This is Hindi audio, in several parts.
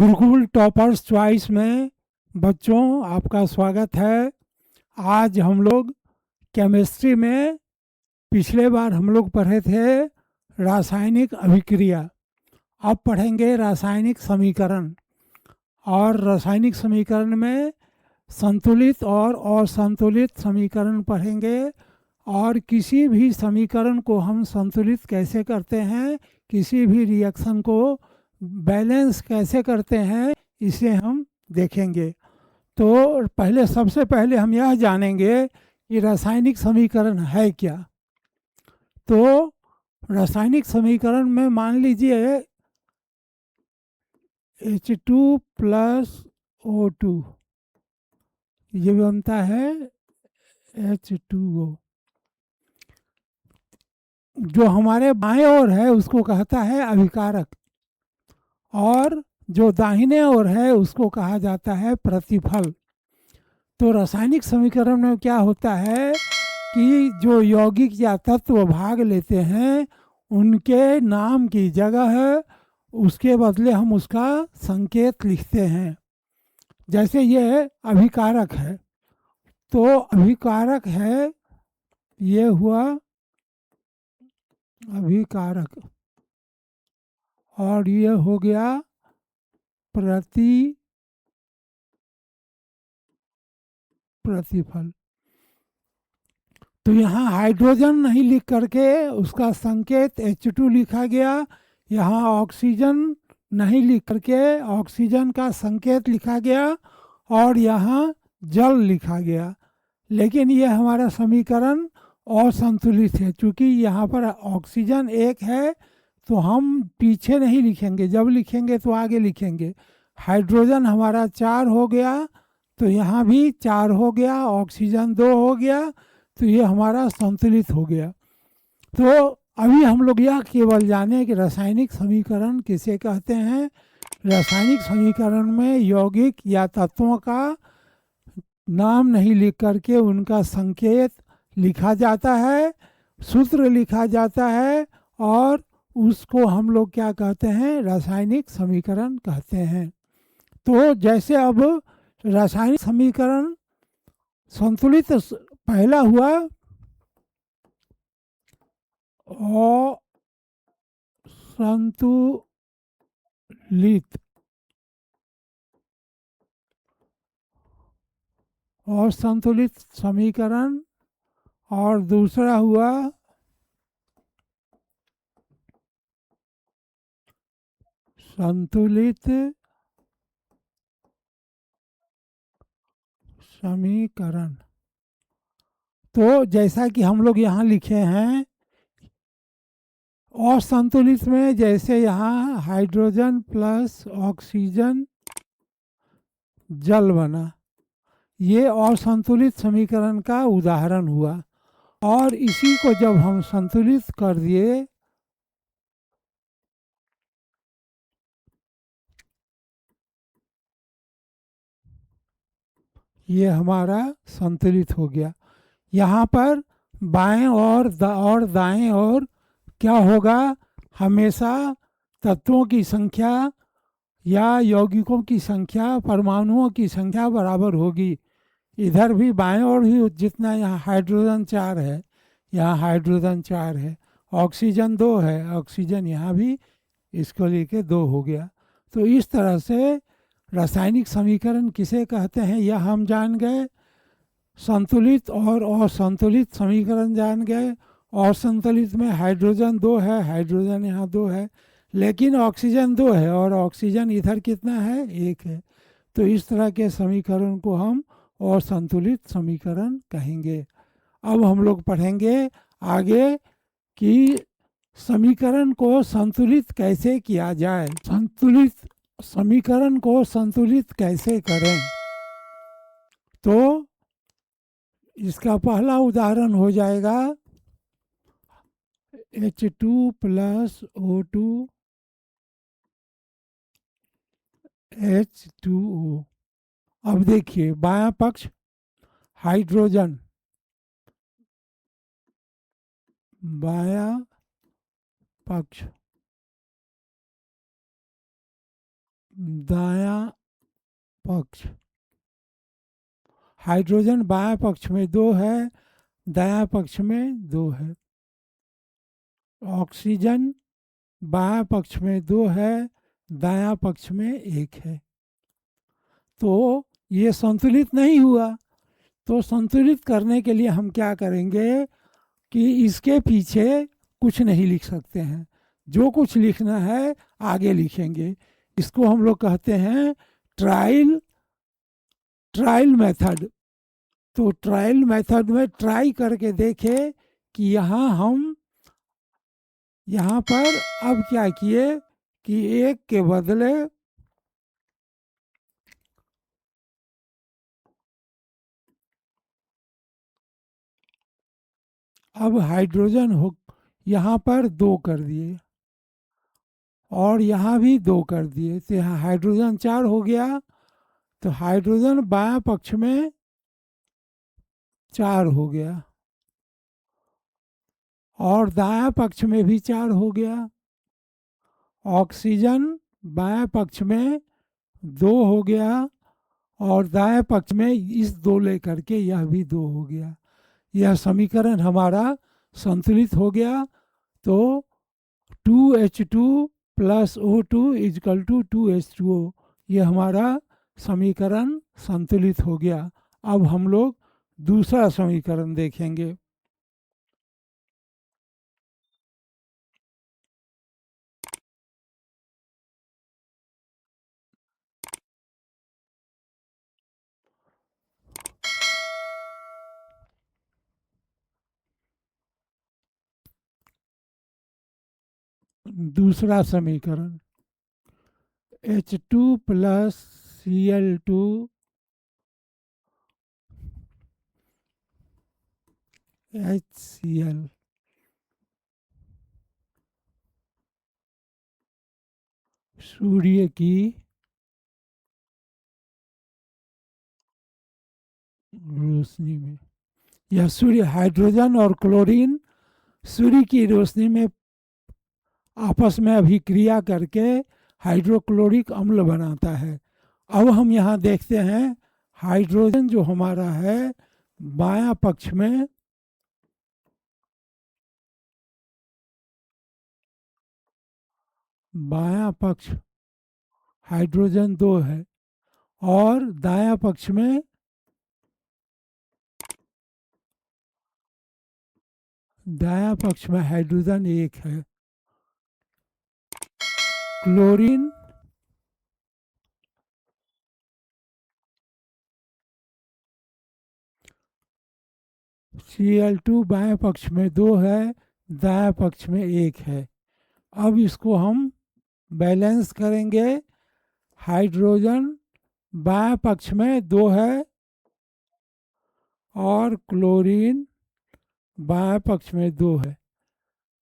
गुरुकुल टॉपर्स चॉइस में बच्चों आपका स्वागत है। आज हम लोग केमिस्ट्री में पिछले बार हम लोग पढ़े थे रासायनिक अभिक्रिया। अब पढ़ेंगे रासायनिक समीकरण। और रासायनिक समीकरण में संतुलित और असंतुलित समीकरण पढ़ेंगे। और किसी भी समीकरण को हम संतुलित कैसे करते हैं, किसी भी रिएक्शन को बैलेंस कैसे करते हैं, इसे हम देखेंगे। तो सबसे पहले हम यह जानेंगे कि रासायनिक समीकरण है क्या। तो रासायनिक समीकरण में मान लीजिए H2 प्लस O2 ये बनता है H2O। जो हमारे बाएं ओर है उसको कहता है अभिकारक, और जो दाहिने ओर है उसको कहा जाता है प्रतिफल। तो रासायनिक समीकरण में क्या होता है कि जो यौगिक या तत्व भाग लेते हैं उनके नाम की जगह उसके बदले हम उसका संकेत लिखते हैं। जैसे ये अभिकारक है, तो अभिकारक है, ये हुआ अभिकारक, और ये हो गया प्रतिफल। तो यहाँ हाइड्रोजन नहीं लिख करके उसका संकेत H2 लिखा गया। यहाँ ऑक्सीजन नहीं लिख करके ऑक्सीजन का संकेत लिखा गया, और यहाँ जल लिखा गया। लेकिन ये हमारा समीकरण असंतुलित है, क्योंकि यहाँ पर ऑक्सीजन एक है तो हम पीछे नहीं लिखेंगे, जब लिखेंगे तो आगे लिखेंगे। हाइड्रोजन हमारा 4 हो गया तो यहाँ भी 4 हो गया, ऑक्सीजन 2 हो गया, तो ये हमारा संतुलित हो गया। तो अभी हम लोग यह केवल जाने कि रासायनिक समीकरण किसे कहते हैं। रासायनिक समीकरण में यौगिक या तत्वों का नाम नहीं लिख करके उनका संकेत लिखा जाता है, सूत्र लिखा जाता है, और उसको हम लोग क्या कहते हैं, रासायनिक समीकरण कहते हैं। तो जैसे अब रासायनिक समीकरण संतुलित पहला हुआ असंतुलित, असंतुलित समीकरण, और दूसरा हुआ संतुलित समीकरण। तो जैसा कि हम लोग यहाँ लिखे हैं, असंतुलित में जैसे यहाँ हाइड्रोजन प्लस ऑक्सीजन जल बना, ये असंतुलित समीकरण का उदाहरण हुआ। और इसी को जब हम संतुलित कर दिए, ये हमारा संतुलित हो गया। यहाँ पर बाएं और दाएं और क्या होगा, हमेशा तत्वों की संख्या या यौगिकों की संख्या, परमाणुओं की संख्या बराबर होगी। इधर भी बाएं ओर भी जितना, यहाँ हाइड्रोजन 4 है, यहाँ हाइड्रोजन 4 है, ऑक्सीजन 2 है, ऑक्सीजन यहाँ भी इसको लेके 2 हो गया। तो इस तरह से रासायनिक समीकरण किसे कहते हैं यह हम जान गए। संतुलित और असंतुलित समीकरण जान गए। असंतुलित में हाइड्रोजन 2 है, हाइड्रोजन यहाँ 2 है, लेकिन ऑक्सीजन 2 है और ऑक्सीजन इधर कितना है, 1 है। तो इस तरह के समीकरण को हम असंतुलित समीकरण कहेंगे। अब हम लोग पढ़ेंगे आगे कि समीकरण को संतुलित कैसे किया जाए, संतुलित समीकरण को संतुलित कैसे करें। तो इसका पहला उदाहरण हो जाएगा H2 प्लस O2 H2O। अब देखिए बायां पक्ष हाइड्रोजन, बायां पक्ष दायां पक्ष, हाइड्रोजन बायां पक्ष में 2 है, दायां पक्ष में 2 है। ऑक्सीजन बायां पक्ष में 2 है, दायां पक्ष में 1 है। तो ये संतुलित नहीं हुआ। तो संतुलित करने के लिए हम क्या करेंगे कि इसके पीछे कुछ नहीं लिख सकते हैं, जो कुछ लिखना है आगे लिखेंगे। इसको हम लोग कहते हैं ट्रायल मेथड। तो ट्रायल मेथड में ट्राई करके देखे कि यहाँ पर अब क्या किए कि 1 के बदले अब हाइड्रोजन हो, यहाँ पर 2 कर दिए और यहाँ भी 2 कर दिए, तो यहाँ हाइड्रोजन 4 हो गया। तो हाइड्रोजन बायां पक्ष में 4 हो गया और दायां पक्ष में भी 4 हो गया। ऑक्सीजन बायां पक्ष में 2 हो गया और दाएं पक्ष में इस 2 लेकर के यह भी 2 हो गया। यह समीकरण हमारा संतुलित हो गया। तो 2H2 plus O2 is equal to 2H2O, ये हमारा समीकरण संतुलित हो गया। अब हम लोग दूसरा समीकरण देखेंगे। दूसरा समीकरण H2 प्लस Cl2 HCl सूर्य की रोशनी में, यह सूर्य हाइड्रोजन और क्लोरीन सूर्य की रोशनी में आपस में अभिक्रिया करके हाइड्रोक्लोरिक अम्ल बनाता है। अब हम यहाँ देखते हैं हाइड्रोजन जो हमारा है बायां पक्ष में बायां पक्ष हाइड्रोजन 2 है और दायां पक्ष में हाइड्रोजन 1 है। क्लोरीन Cl2 बाएं पक्ष में 2 है, दायां पक्ष में 1 है। अब इसको हम बैलेंस करेंगे। हाइड्रोजन बाएं पक्ष में 2 है और क्लोरीन बाएं पक्ष में 2 है।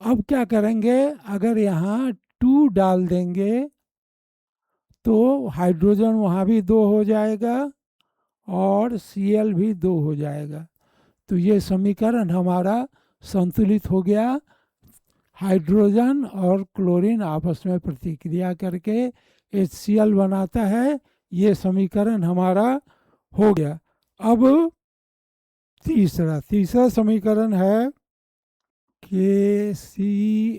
अब क्या करेंगे, अगर यहाँ 2 डाल देंगे तो हाइड्रोजन वहाँ भी 2 हो जाएगा और Cl भी 2 हो जाएगा। तो ये समीकरण हमारा संतुलित हो गया। हाइड्रोजन और क्लोरीन आपस में प्रतिक्रिया करके HCl बनाता है। ये समीकरण हमारा हो गया। अब तीसरा समीकरण है KClO3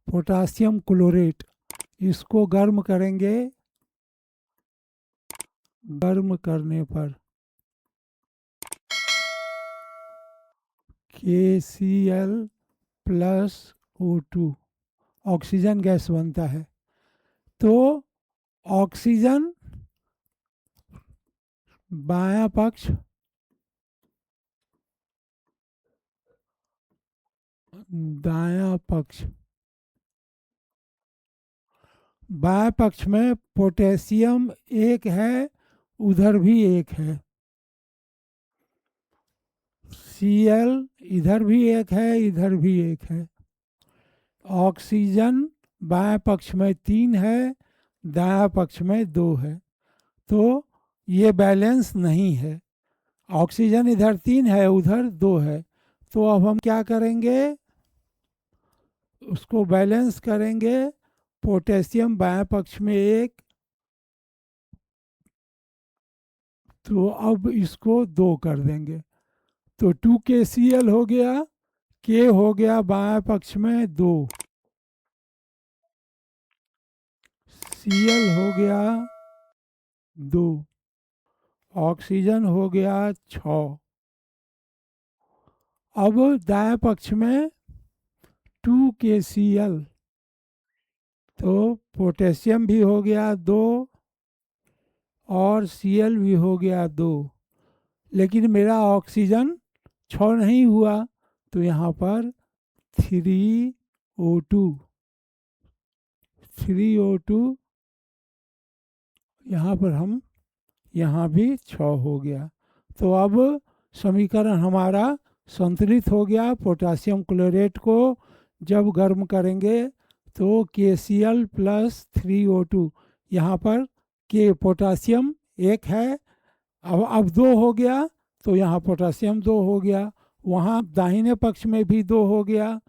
पोटासियम क्लोरेट। इसको गर्म करेंगे, गर्म करने पर KCl plus O2 oxygen gas बनता है। तो ऑक्सीजन बायां पक्ष दायां पक्ष, बाएं पक्ष में पोटेशियम 1 है, उधर भी 1 है। Cl इधर भी 1 है, इधर भी 1 है। ऑक्सीजन बाएं पक्ष में 3 है, दायां पक्ष में 2 है। तो ये बैलेंस नहीं है। ऑक्सीजन इधर 3 है, उधर 2 है। तो अब हम क्या करेंगे, उसको बैलेंस करेंगे पोटेशियम बाएं पक्ष में 1, तो अब इसको 2 कर देंगे, तो 2KCl हो गया, K हो गया बाएं पक्ष में 2, Cl हो गया 2, ऑक्सीजन हो गया 6। अब दाएं पक्ष में 2KCl, तो पोटेशियम भी हो गया 2 और Cl भी हो गया 2, लेकिन मेरा ऑक्सीजन 6 नहीं हुआ, तो यहाँ पर 3O2 यहाँ पर हम यहाँ भी 6 हो गया। तो अब समीकरण हमारा संतुलित हो गया। पोटासियम क्लोरेट को जब गर्म करेंगे तो KCl प्लस 3O2, यहाँ पर के पोटासियम 1 है, अब 2 हो गया, तो यहाँ पोटासियम 2 हो गया, वहाँ दाहिने पक्ष में भी 2 हो गया।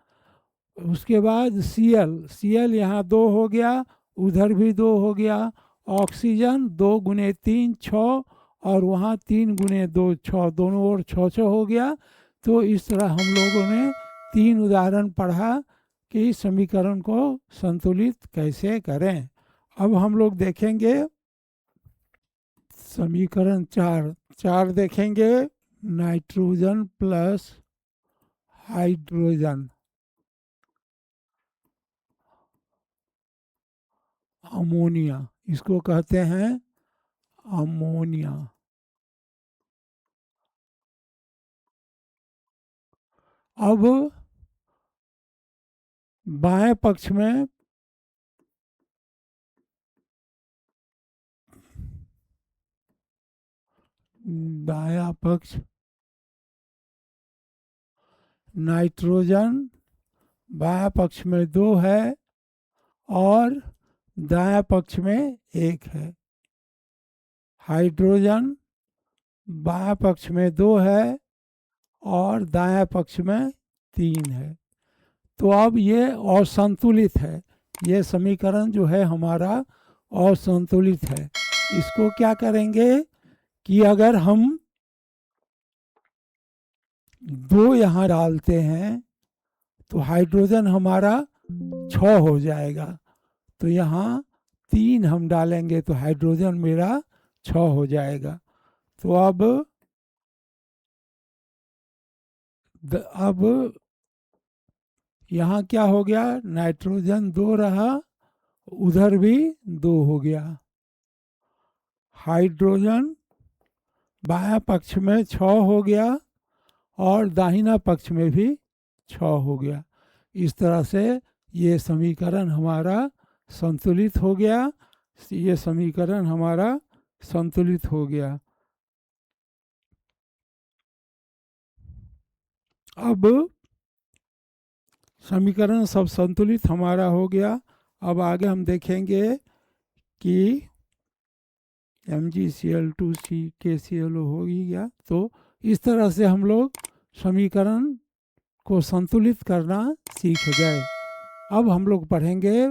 उसके बाद Cl यहाँ 2 हो गया, उधर भी 2 हो गया। ऑक्सीजन 2 गुने 3 6, और वहाँ 3 गुने 2 6, दोनों ओर 6 हो गया। तो इस तरह हम लोगों ने 3 उदाहरण पढ़ा कि समीकरण को संतुलित कैसे करें। अब हम लोग देखेंगे समीकरण 4 देखेंगे। नाइट्रोजन प्लस हाइड्रोजन, अमोनिया, इसको कहते हैं अमोनिया। अब बाएं पक्ष में दायां पक्ष नाइट्रोजन बाएं पक्ष में 2 है और दायां पक्ष में 1 है। हाइड्रोजन बाएं पक्ष में 2 है और दायां पक्ष में 3 है। तो अब ये असंतुलित है, ये समीकरण जो है हमारा असंतुलित है। इसको क्या करेंगे कि अगर हम 2 यहाँ डालते हैं तो हाइड्रोजन हमारा 6 हो जाएगा, तो यहाँ 3 हम डालेंगे तो हाइड्रोजन मेरा 6 हो जाएगा। तो अब यहाँ क्या हो गया, नाइट्रोजन 2 रहा, उधर भी 2 हो गया। हाइड्रोजन बायां पक्ष में 6 हो गया और दाहिना पक्ष में भी 6 हो गया। इस तरह से ये समीकरण हमारा संतुलित हो गया। ये समीकरण हमारा संतुलित हो गया। अब समीकरण सब संतुलित हमारा हो गया। अब आगे हम देखेंगे कि MgCl2CkClO हो ही गया। तो इस तरह से हम लोग समीकरण को संतुलित करना सीख गए। अब हम लोग पढ़ेंगे